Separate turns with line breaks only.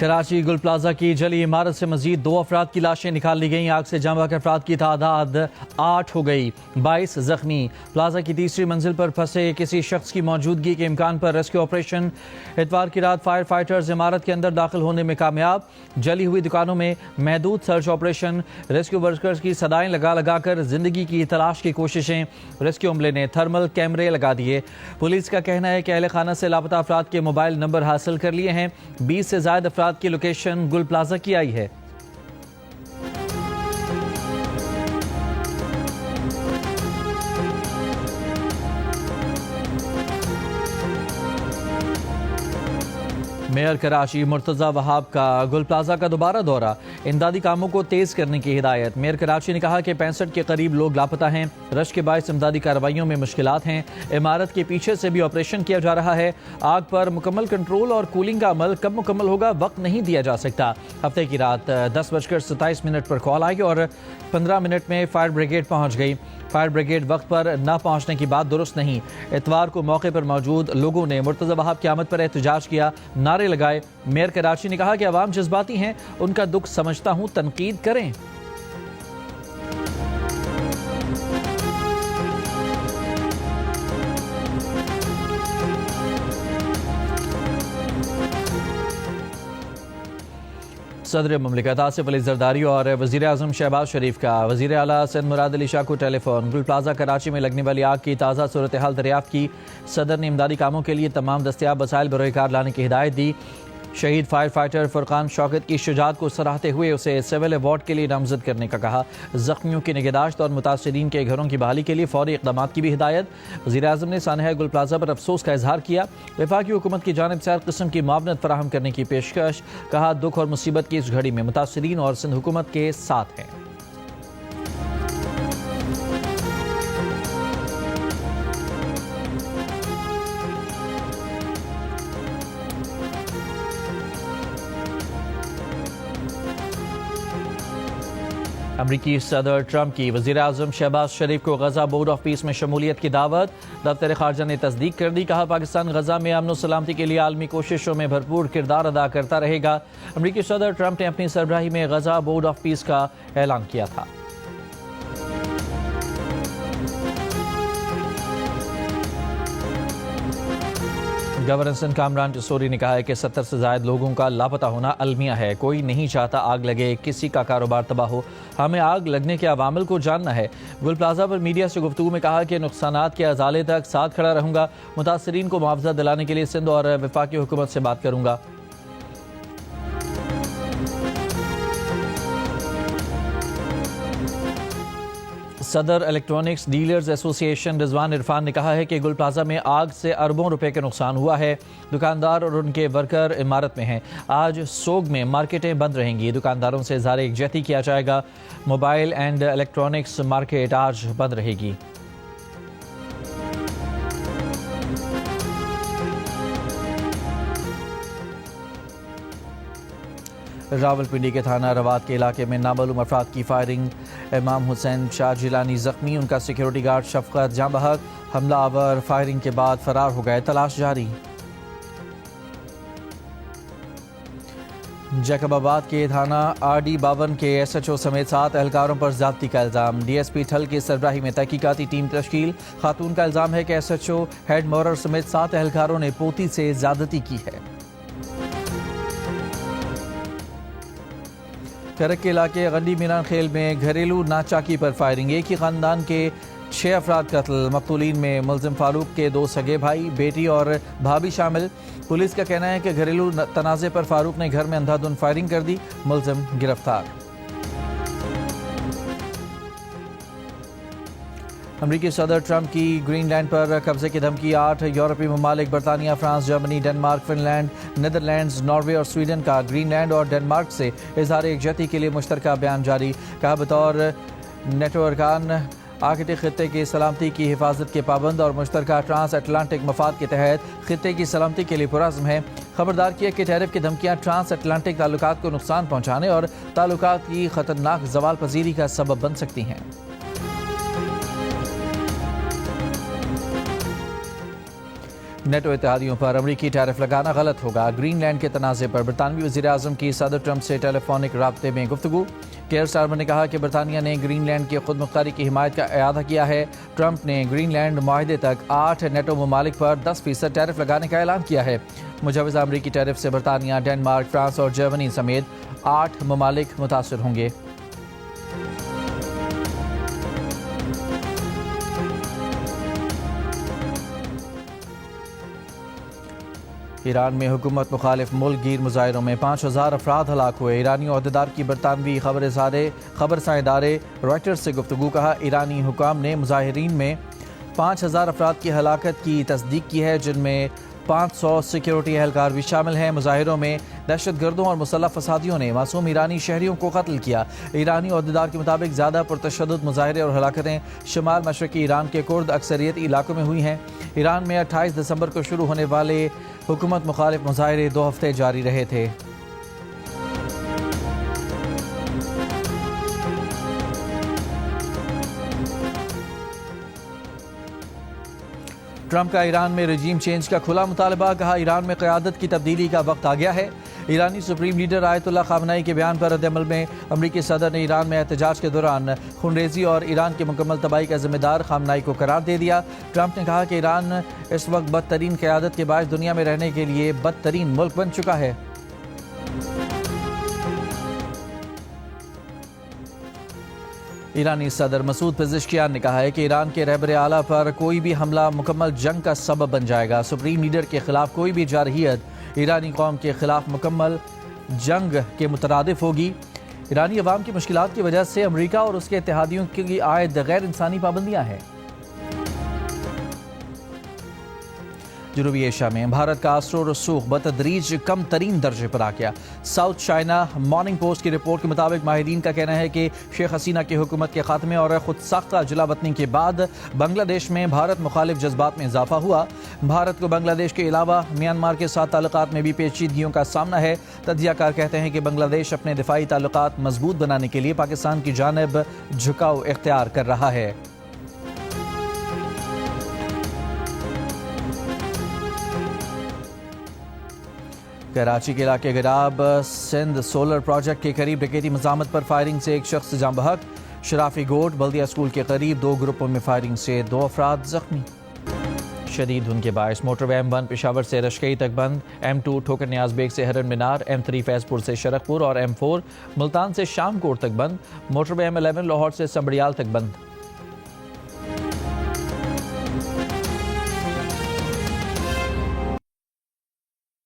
कराची गुल प्लाजा की जली इमारत से मजीद 2 अफराद की लाशें निकाल ली गईं। आग से जम बहक अफराद की तादाद 8 हो गई, 22 जख्मी। प्लाजा की तीसरी मंजिल पर फंसे किसी शख्स की मौजूदगी के इम्कान पर रेस्क्यू ऑपरेशन। इतवार की रात फायर फाइटर्स इमारत के अंदर दाखिल होने में कामयाब। जली हुई दुकानों में महदूद सर्च ऑपरेशन। रेस्क्यू वर्कर्स की सदाएं लगा लगा कर जिंदगी की तलाश की कोशिशें। रेस्क्यू अमले ने थर्मल कैमरे लगा दिए। पुलिस का कहना है कि अहले खाना से लापता अफराद के मोबाइल नंबर हासिल कर लिए हैं। 20 से ज्यादा अफराद की लोकेशन गुल प्लाजा की आई है। मेयर कराची मुर्तज़ा वहाब का गुल प्लाजा का दोबारा दौरा। इमदादी कामों को तेज करने की हिदायत। मेयर कराची ने कहा कि 65 के करीब लोग लापता हैं। रश के बायस इमदादी कार्रवाइयों में मुश्किलात हैं। इमारत के पीछे से भी ऑपरेशन किया जा रहा है। आग पर मुकम्मल कंट्रोल और कूलिंग का अमल कब मुकम्मल होगा वक्त नहीं दिया जा सकता। हफ्ते की रात 10:27 पर कॉल आई और 15 मिनट में फायर ब्रिगेड पहुंच गई। फायर ब्रिगेड वक्त पर न पहुंचने की बात दुरुस्त नहीं। इतवार को मौके पर मौजूद लोगों ने मुर्तज़ा वहाब की आमद पर एहतजाज किया, नारे लगाए। मेयर कराची ने कहा कि अवाम जज्बाती हैं, उनका दुख समझता हूं, तनकीद करें। सदर ममलिकत आसिफ अली जरदारी और वज़ीर आज़म शहबाज शरीफ का वज़ीर आला सिंध मुराद अली शाह को टेलीफोन। गुल प्लाजा कराची में लगने वाली आग की ताज़ा सूरत हाल दरियाफ्त की। सदर ने इमदादी कामों के लिए तमाम दस्तयाब वसाइल बरोकार लाने की हिदायत दी। शहीद फायर फाइटर फुरकान शौकत की शुजात को सराहते हुए उसे सिविल अवार्ड के लिए नामजद करने का कहा। जख्मियों की निगहदाश्त और मुतासरीन के घरों की बहाली के लिए फौरी इक़दाम की भी हिदायत। वज़ीर आज़म ने सानहा गुल प्लाजा पर अफसोस का इजहार किया। वफाकी हुकूमत की जानिब से हर किस्म की मुआवनत फराहम करने की पेशकश। कहा दुख और मुसीबत की इस घड़ी में मुतासरीन और सिंध हुकूमत के साथ हैं। अमरीकी सदर ट्रंप की वज़ीर आज़म शहबाज शरीफ को गजा बोर्ड ऑफ पीस में शमूलियत की दावत। दफ्तर खारजा ने तस्दीक कर दी। कहा पाकिस्तान गजा में अमन सलामती के लिए आलमी कोशिशों में भरपूर किरदार अदा करता रहेगा। अमरीकी सदर ट्रंप ने अपनी सरबराही में गजा बोर्ड ऑफ पीस का ऐलान किया था। गवर्नर सिंध कामरान जसोरी ने कहा है कि 70 से ज्यादा लोगों का लापता होना अलमिया है। कोई नहीं चाहता आग लगे, किसी का कारोबार तबाह हो। हमें आग लगने के अवामिल को जानना है। गुल प्लाजा पर मीडिया से गुफ्तगू में कहा कि नुकसानात के अजाले तक साथ खड़ा रहूंगा। मुतासरीन को मुआवजा दिलाने के लिए सिंध और वफाकी हुकूमत से बात करूंगा। सदर electronics dealers association Rizwan Irfan ने कहा है कि गुल प्लाजा में आग से अरबों रुपए का नुकसान हुआ है। दुकानदार और उनके वर्कर इमारत में हैं। आज सोग में मार्केटें बंद रहेंगी। दुकानदारों से इज़हार यकजहती किया जाएगा। मोबाइल एंड इलेक्ट्रॉनिक्स मार्केट आज बंद रहेगी। रावलपिंडी के थाना रवात के इलाके में नामालूम अफराद की फायरिंग। इमाम हुसैन शाह जिलानी जख्मी, उनका सिक्योरिटी गार्ड शफकत जाँ बहक। हमलावर फायरिंग के बाद फरार हो गए, तलाश जारी। जैकबाबाद के थाना RD 52 के SHO समेत 7 एहलकारों पर ज्यादती का इल्जाम। DSP ठल की सरबराही में तहकीकाती टीम तश्कील। खातून का इल्जाम है कि SHO हेड मोरर समेत 7 एहलकारों ने पोती से ज्यादती की है। करक के इलाके गंडी मीरान खेल में घरेलू नाचाकी पर फायरिंग। एक ही खानदान के 6 अफराद कत्ल। मकतूलीन में मुलजिम फारूक के 2 सगे भाई, बेटी और भाभी शामिल। पुलिस का कहना है कि घरेलू तनाज़े पर फारूक ने घर में अंधाधुंध फायरिंग कर दी। मुलजिम गिरफ्तार। अमरीकी सदर ट्रंप की ग्रीनलैंड पर कब्जे की धमकी। 8 यूरोपीय ममालिक बरतानिया, France, Germany, Denmark, Finland, Netherlands, Norway और स्वीडन का ग्रीनलैंड और डेनमार्क से इजहार यकजहती के लिए मुश्तरका बयान जारी। कहा बतौर नेटो अरकान आर्कटिक खित्ते की सलामती की हिफाजत के पाबंद और मुश्तरका ट्रांस अटलांटिक मफाद के तहत खित्ते की सलामती के लिए पुरज़्म है। खबरदार किया कि टैरिफ की धमकियाँ ट्रांस अटलांटिक ताल्लुकात को नुकसान पहुँचाने और ताल्लुकात की खतरनाक जवाल पजीरी का सबब बन सकती हैं। نیٹو اتحادیوں پر امریکی ٹیرف لگانا غلط ہوگا، گرین لینڈ کے تنازع پر برطانوی وزیر اعظم کی صدر ٹرمپ سے ٹیلی فونک رابطے میں گفتگو۔ کیئر سٹارمر نے کہا کہ برطانیہ نے گرین لینڈ کی خود مختاری کی حمایت کا اعادہ کیا ہے۔ ٹرمپ نے گرین لینڈ معاہدے تک 8 نیٹو ممالک پر 10% ٹیرف لگانے کا اعلان کیا ہے۔ مجوزہ امریکی ٹیرف سے برطانیہ، ڈنمارک، فرانس اور جرمنی سمیت 8 ممالک متاثر ہوں گے۔ ایران میں حکومت مخالف ملک گیر مظاہروں میں 5000 افراد ہلاک ہوئے۔ ایرانی عہدیدار کی برطانوی خبرساں ادارے رائٹرز سے گفتگو۔ کہا ایرانی حکام نے مظاہرین میں 5000 افراد کی ہلاکت کی تصدیق کی ہے، جن میں 500 سیکیورٹی اہلکار بھی شامل ہیں۔ مظاہروں میں دہشت گردوں اور مسلح فسادیوں نے معصوم ایرانی شہریوں کو قتل کیا۔ ایرانی عہدیدار کے مطابق زیادہ پرتشدد مظاہرے اور ہلاکتیں شمال مشرقی ایران کے کرد اکثریتی علاقوں میں ہوئی ہیں۔ ایران میں 28 دسمبر کو شروع ہونے والے حکومت مخالف مظاہرے 2 ہفتے جاری رہے تھے۔ ٹرمپ کا ایران میں رجیم چینج کا کھلا مطالبہ۔ کہا ایران میں قیادت کی تبدیلی کا وقت آ گیا ہے۔ ایرانی سپریم لیڈر آیت اللہ خامنئی کے بیان پر رد عمل میں امریکی صدر نے ایران میں احتجاج کے دوران خونریزی اور ایران کی مکمل تباہی کا ذمہ دار خامنئی کو قرار دے دیا۔ ٹرمپ نے کہا کہ ایران اس وقت بدترین قیادت کے باعث دنیا میں رہنے کے لیے بدترین ملک بن چکا ہے۔ ایرانی صدر مسعود پزشکیان نے کہا ہے کہ ایران کے رہبر اعلیٰ پر کوئی بھی حملہ مکمل جنگ کا سبب بن جائے گا۔ سپریم لیڈر کے خلاف کوئی بھی جارحیت ایرانی قوم کے خلاف مکمل جنگ کے مترادف ہوگی۔ ایرانی عوام کی مشکلات کی وجہ سے امریکہ اور اس کے اتحادیوں کی عائد غیر انسانی پابندیاں ہیں۔ جنوبی ایشیا میں بھارت کا اثر و رسوخ بتدریج کم ترین درجے پر آ گیا۔ ساؤتھ چائنا مارننگ پوسٹ کی رپورٹ کے مطابق ماہرین کا کہنا ہے کہ شیخ حسینہ کی حکومت کے خاتمے اور خود ساختہ جلا وطنی کے بعد بنگلہ دیش میں بھارت مخالف جذبات میں اضافہ ہوا۔ بھارت کو بنگلہ دیش کے علاوہ میانمار کے ساتھ تعلقات میں بھی پیچیدگیوں کا سامنا ہے۔ تجزیہ کار کہتے ہیں کہ بنگلہ دیش اپنے دفاعی تعلقات مضبوط بنانے کے لیے پاکستان کی جانب جھکاؤ اختیار کر رہا ہے۔ کراچی کے علاقے گراب سندھ سولر پروجیکٹ کے قریب ڈکیتی مزاحمت پر فائرنگ سے ایک شخص جاں بحق۔ شرافی گوٹ بلدیہ اسکول کے قریب 2 گروپوں میں فائرنگ سے 2 افراد زخمی۔ شدید دھند کے باعث موٹر وے M1 پشاور سے رشکئی تک بند، M2 ٹھوکر نیاز بیگ سے ہرن مینار، M3 فیض پور سے شرق پور اور M4 ملتان سے شام کوٹ تک بند، موٹر وے M11 لاہور سے سمبڑیال تک بند۔